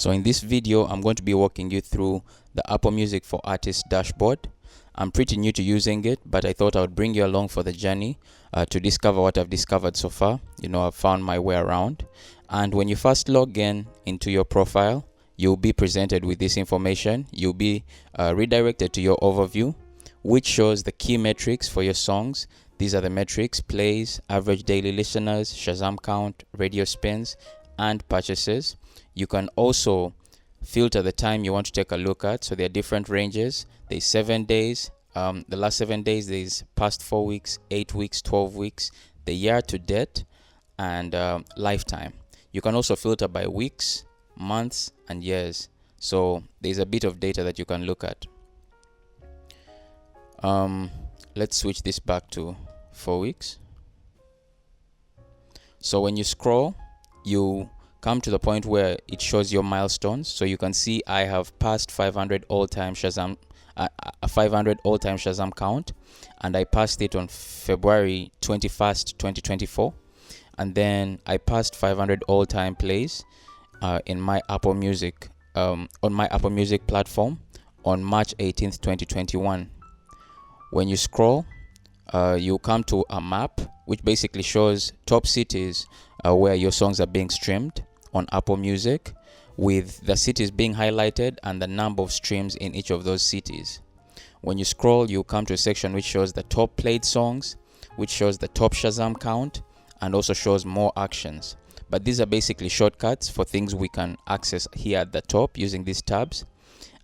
So in this video, I'm going to be walking you through the Apple Music for Artists dashboard. I'm pretty new to using it, but I thought I would bring you along for the journey to discover what I've discovered so far. I've found my way around. And when you first log in into your profile, you'll be presented with this information. You'll be redirected to your overview, which shows the key metrics for your songs. These are the metrics: plays, average daily listeners, Shazam count, radio spins, and purchases. You can also filter the time you want to take a look at. So there are different ranges. There's 7 days, the last 7 days, there's past 4 weeks, 8 weeks, 12 weeks, the year to date, and lifetime. You can also filter by weeks, months, and years. So there's a bit of data that you can look at. Let's switch this back to 4 weeks. So when you scroll, you come to the point where it shows your milestones. So you can see I have passed 500 all-time Shazam, 500 all-time Shazam count, and I passed it on February 21st, 2024. And then I passed 500 all-time plays in my Apple Music, on my Apple Music platform on March 18th, 2021. When you scroll, you come to a map which basically shows top cities where your songs are being streamed on Apple Music, with the cities being highlighted and the number of streams in each of those cities. When you scroll, you come to a section which shows the top played songs, which shows the top Shazam count, and also shows more actions. But these are basically shortcuts for things we can access here at the top using these tabs.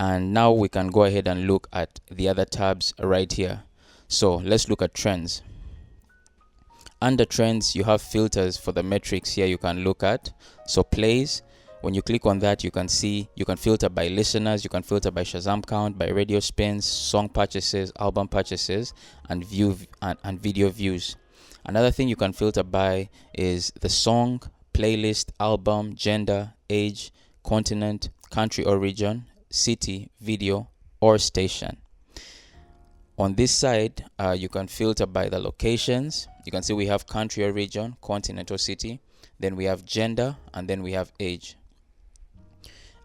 And now we can go ahead and look at the other tabs right here. So let's look at trends. Under trends, you have filters for the metrics here you can look at. So plays, when you click on that, you can see you can filter by listeners, you can filter by Shazam count, by radio spins, song purchases, album purchases, and video views. Another thing you can filter by is the song, playlist, album, gender, age, continent, country or region, city, video, or station. On this side, you can filter by the locations. You can see we have country or region, continent or city. Then we have gender, and then we have age.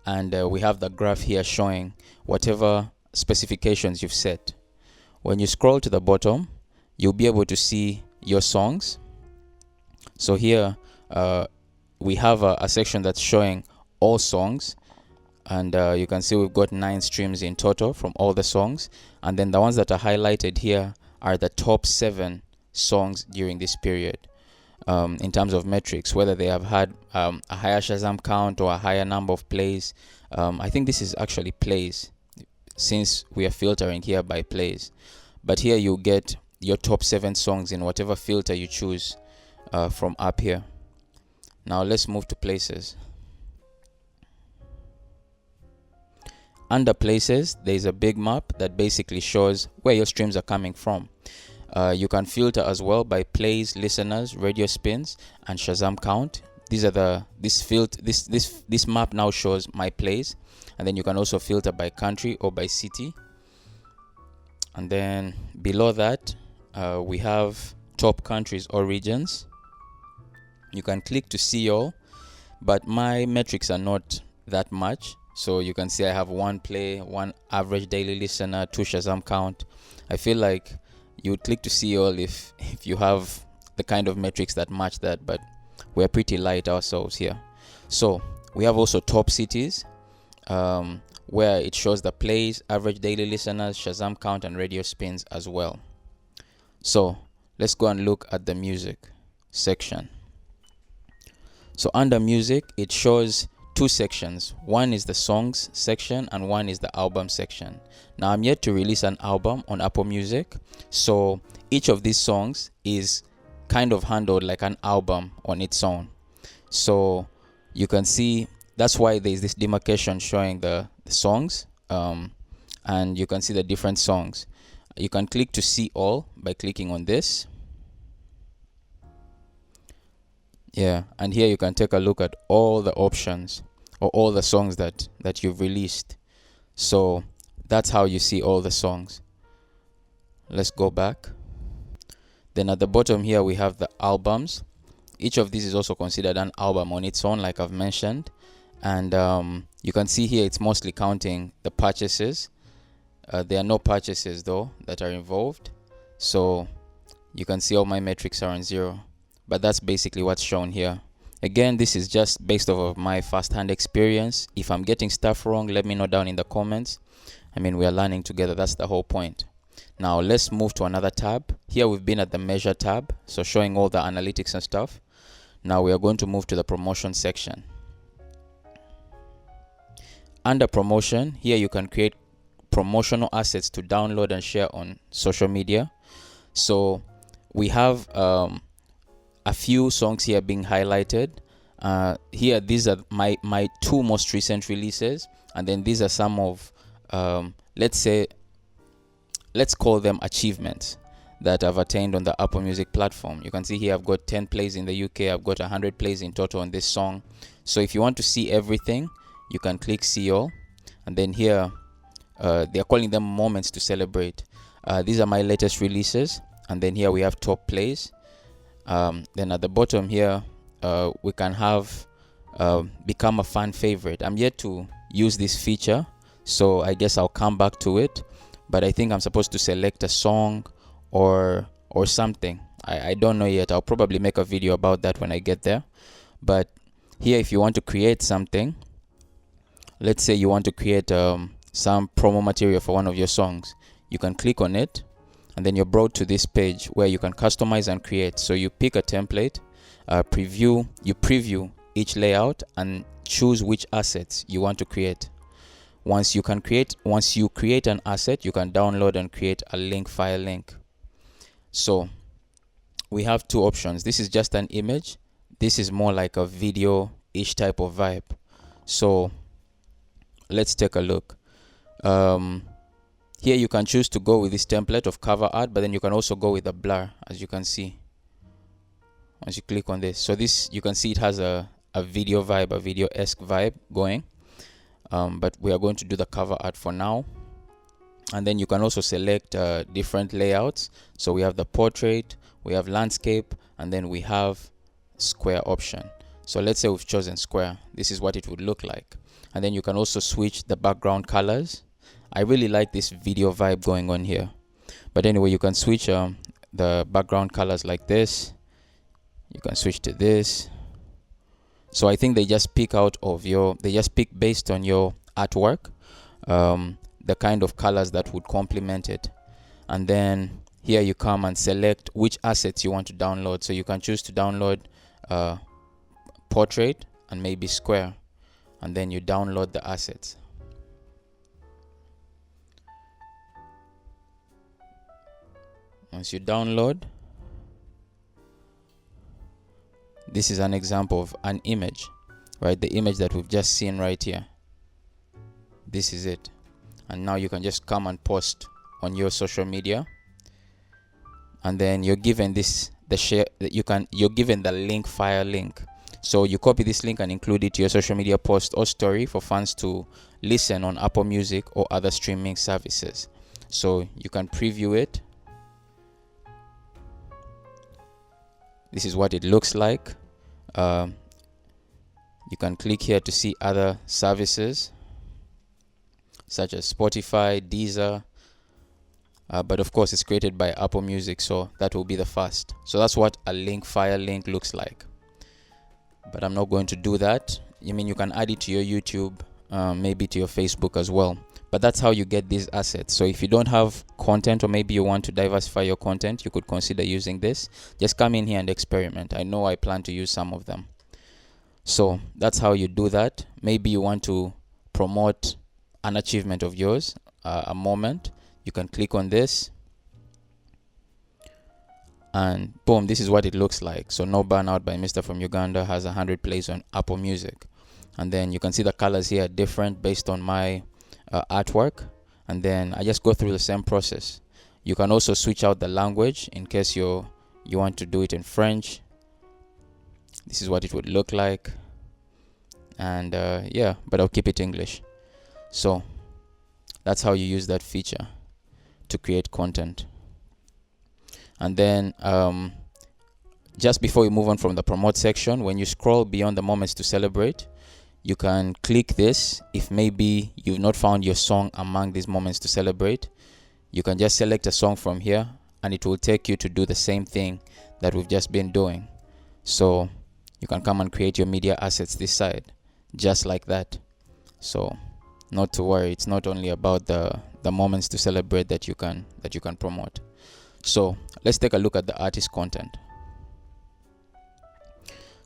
And we have the graph here showing whatever specifications you've set. When you scroll to the bottom, you'll be able to see your songs. So here we have a section that's showing all songs. And you can see we've got 9 streams in total from all the songs. And then the ones that are highlighted here are the top 7 songs during this period in terms of metrics, whether they have had a higher Shazam count or a higher number of plays. I think this is actually plays, since we are filtering here by plays. But here you get your top 7 songs in whatever filter you choose from up here. Now let's move to places. Under places, there's a big map that basically shows where your streams are coming from. You can filter as well by plays, listeners, radio spins, and Shazam count. These are this map now shows my plays, and then you can also filter by country or by city. And then below that, we have top countries or regions. You can click to see all, but my metrics are not that much. So you can see I have 1 play, 1 average daily listener, 2 Shazam count. I feel like you would click to see all if you have the kind of metrics that match that, but we're pretty light ourselves here. So we have also top cities, where it shows the plays, average daily listeners, Shazam count, and radio spins as well. So let's go and look at the music section. So under music, it shows 2 sections. One is the songs section and one is the album section. Now I'm yet to release an album on Apple Music, so each of these songs is kind of handled like an album on its own. So you can see that's why there's this demarcation showing the songs, and you can see the different songs. You can click to see all by clicking on this. Yeah, and here you can take a look at all the options or all the songs that you've released. So that's how you see all the songs. Let's go back. Then at the bottom here we have the albums. Each of these is also considered an album on its own, like I've mentioned. and you can see here it's mostly counting the purchases. There are no purchases though that are involved, so you can see all my metrics are on 0, but that's basically what's shown here. Again, this is just based off of my first-hand experience. If I'm getting stuff wrong, let me know down in the comments. I mean, we are learning together, that's the whole point. Now let's move to another tab. Here we've been at the measure tab, so showing all the analytics and stuff. Now we are going to move to the promotion section. Under promotion, here you can create promotional assets to download and share on social media. So we have a few songs here being highlighted. Here, these are my 2 most recent releases, and then these are some of let's call them achievements that I've attained on the Apple Music platform. You can see here I've got 10 plays in the UK, I've got 100 plays in total on this song. So if you want to see everything, you can click see all, and then here they're calling them moments to celebrate. These are my latest releases, and then here we have top plays. Then at the bottom here we can have become a fan favorite. I'm yet to use this feature, so I guess I'll come back to it, but I think I'm supposed to select a song or something. I don't know yet. I'll probably make a video about that when I get there. But here, if you want to create something, let's say you want to create some promo material for one of your songs, you can click on it, and then you're brought to this page where you can customize and create. So you pick a template, you preview each layout and choose which assets you want to create. Once you create an asset, you can download and create a link file link. So we have 2 options. This is just an image. This is more like a video-ish type of vibe. So let's take a look. Here you can choose to go with this template of cover art, but then you can also go with a blur, as you can see once you click on this. So this, you can see it has a video vibe, a video-esque vibe going, but we are going to do the cover art for now. And then you can also select different layouts. So we have the portrait, we have landscape, and then we have square option. So let's say we've chosen square. This is what it would look like. And then you can also switch the background colors. I really like this video vibe going on here. But anyway, you can switch the background colors like this. You can switch to this. So I think they just pick based on your artwork, the kind of colors that would complement it. And then here you come and select which assets you want to download. So you can choose to download portrait and maybe square, and then you download the assets. Once you download, this is an example of an image, right? The image that we've just seen right here. This is it. And now you can just come and post on your social media, and then you're given you're given the link file link. So you copy this link and include it to your social media post or story for fans to listen on Apple Music or other streaming services. So you can preview it. This is what it looks like. You can click here to see other services such as Spotify, Deezer, but of course it's created by Apple Music, so that will be the first. So that's what a link file link looks like, but I'm not going to do that. I mean, you can add it to your YouTube, maybe to your Facebook as well, but that's how you get these assets. So if you don't have content, or maybe you want to diversify your content, you could consider using this. Just come in here and experiment. I know I plan to use some of them. So that's how you do that. Maybe you want to promote an achievement of yours, a moment. You can click on this, and boom, this is what it looks like. So No Burnout by Mr. from Uganda has 100 plays on Apple Music, and then you can see the colors here are different based on my artwork. And then I just go through the same process. You can also switch out the language in case you want to do it in French. This is what it would look like, and yeah, but I'll keep it English. So that's how you use that feature to create content. And then just before we move on from the promote section, when you scroll beyond the moments to celebrate, you can click this. If maybe you've not found your song among these moments to celebrate, you can just select a song from here and it will take you to do the same thing that we've just been doing. So you can come and create your media assets this side, just like that. So not to worry, it's not only about the moments to celebrate that you can promote. So let's take a look at the artist content.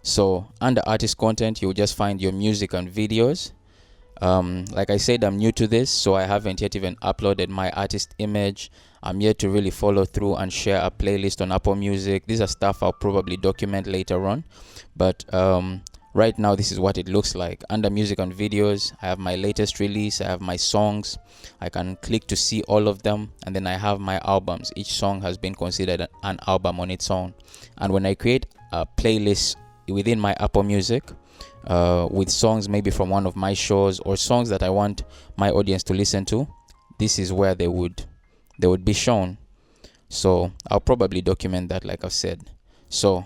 So under artist content, you'll just find your music and videos. Like I said, I'm new to this, so I haven't yet even uploaded my artist image. I'm yet to really follow through and share a playlist on Apple Music. These are stuff I'll probably document later on, but right now this is what it looks like. Under music and videos, I have my latest release, I have my songs. I can click to see all of them, and then I have my albums. Each song has been considered an album on its own. And when I create a playlist within my Apple Music with songs maybe from one of my shows or songs that I want my audience to listen to, this is where they would be shown. So I'll probably document that, like I've said. So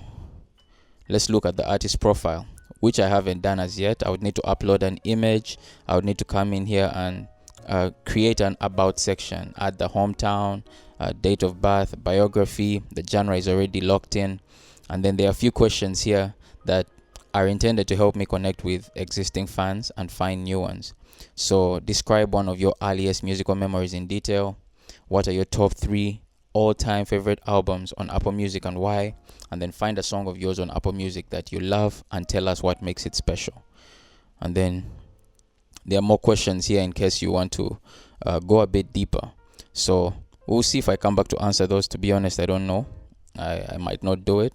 let's look at the artist profile, which I haven't done as yet. I would need to upload an image. I would need to come in here and create an about section, add the hometown, date of birth, biography. The genre is already locked in, and then there are a few questions here that are intended to help me connect with existing fans and find new ones. So describe one of your earliest musical memories in detail. What are your top 3 all-time favorite albums on Apple Music and why? And then find a song of yours on Apple Music that you love and tell us what makes it special. And then there are more questions here in case you want to go a bit deeper. So we'll see if I come back to answer those. To be honest, I don't know. I might not do it,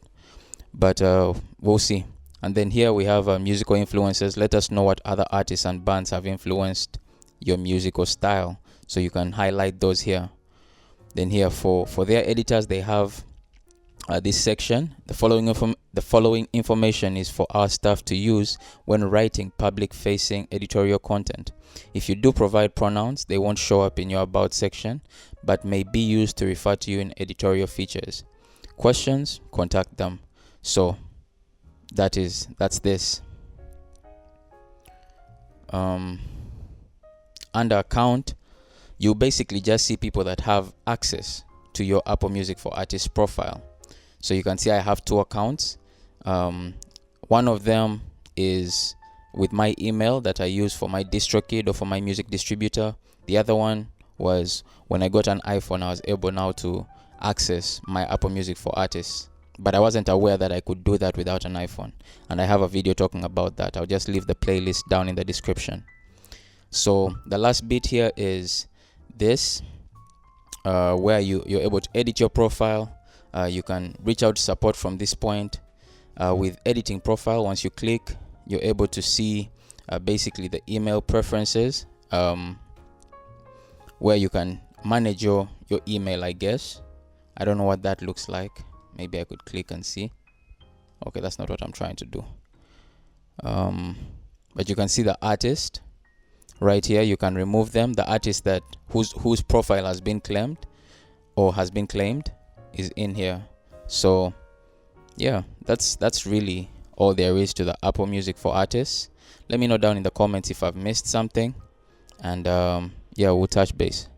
but we'll see. And then here we have musical influences. Let us know what other artists and bands have influenced your musical style, so you can highlight those here. Then here for their editors, they have this section. The following information is for our staff to use when writing public-facing editorial content. If you do provide pronouns, they won't show up in your about section, but may be used to refer to you in editorial features. Questions, contact them. So that's this. Under account, you basically just see people that have access to your Apple Music for Artists profile. So you can see I have 2 accounts. One of them is with my email that I use for my DistroKid or for my music distributor. The other one was when I got an iPhone, I was able now to access my Apple Music for Artists. But I wasn't aware that I could do that without an iPhone. And I have a video talking about that. I'll just leave the playlist down in the description. So the last bit here is this, where you're able to edit your profile. You can reach out to support from this point. With editing profile, once you click, you're able to see basically the email preferences, where you can manage your email, I guess. I don't know what that looks like. Maybe I could click and see. Okay, that's not what I'm trying to do. But you can see the artist right here. You can remove them. The artist that whose profile has been claimed is in here. So yeah, that's really all there is to the Apple Music for Artists. Let me know down in the comments if I've missed something, and yeah, we'll touch base.